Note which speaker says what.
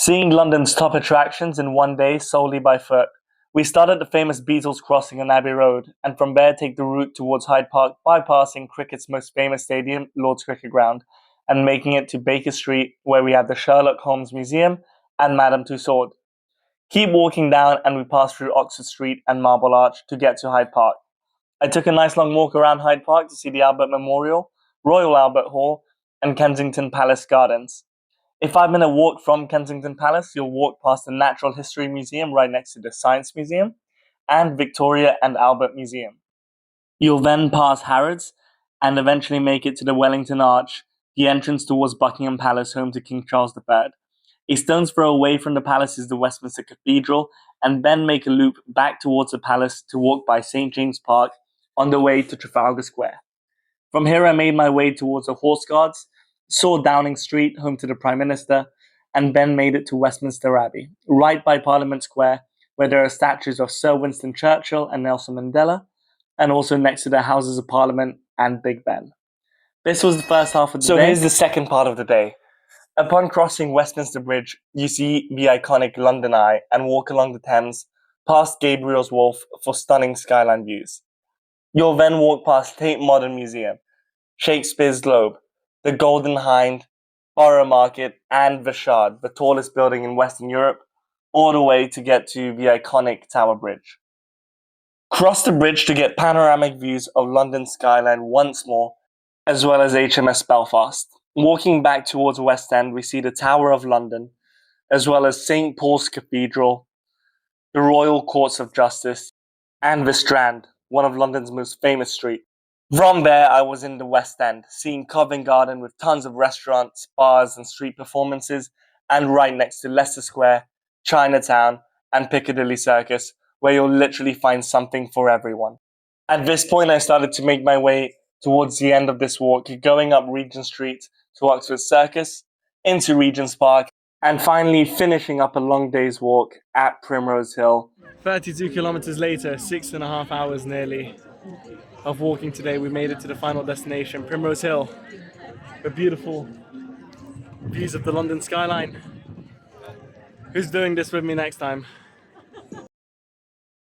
Speaker 1: Seeing London's top attractions in one day solely by foot. We start at the famous Beatles crossing on Abbey Road, and from there take the route towards Hyde Park, bypassing cricket's most famous stadium, Lord's Cricket Ground, and making it to Baker Street, where we have the Sherlock Holmes Museum and Madame Tussauds. Keep walking down, and we pass through Oxford Street and Marble Arch to get to Hyde Park. I took a nice long walk around Hyde Park to see the Albert Memorial, Royal Albert Hall, and Kensington Palace Gardens. A 5 minute walk from Kensington Palace, you'll walk past the Natural History Museum right next to the Science Museum and Victoria and Albert Museum. You'll then pass Harrods and eventually make it to the Wellington Arch, the entrance towards Buckingham Palace, home to King Charles III. A stone's throw away from the palace is the Westminster Cathedral, and then make a loop back towards the palace to walk by St. James Park on the way to Trafalgar Square. From here, I made my way towards the Horse Guards, saw Downing Street, home to the Prime Minister, and then made it to Westminster Abbey, right by Parliament Square, where there are statues of Sir Winston Churchill and Nelson Mandela, and also next to the Houses of Parliament and Big Ben. This was the first half of the day. So here's the second part of the day. Upon crossing Westminster Bridge, you see the iconic London Eye and walk along the Thames, past Gabriel's Wharf for stunning skyline views. You'll then walk past Tate Modern Museum, Shakespeare's Globe, the Golden Hind, Borough Market, and the Shard, the tallest building in Western Europe, all the way to get to the iconic Tower Bridge. Cross the bridge to get panoramic views of London's skyline once more, as well as HMS Belfast. Walking back towards West End, we see the Tower of London, as well as St. Paul's Cathedral, the Royal Courts of Justice, and the Strand, one of London's most famous streets. From there, I was in the West End, seeing Covent Garden with tons of restaurants, bars, and street performances, and right next to Leicester Square, Chinatown, and Piccadilly Circus, where you'll literally find something for everyone. At this point, I started to make my way towards the end of this walk, going up Regent Street to Oxford Circus, into Regent's Park, and finally finishing up a long day's walk at Primrose Hill. 32 kilometers later, 6.5 hours nearly of walking today, we made it to the final destination, Primrose Hill, with beautiful views of the London skyline. Who's doing this with me next time?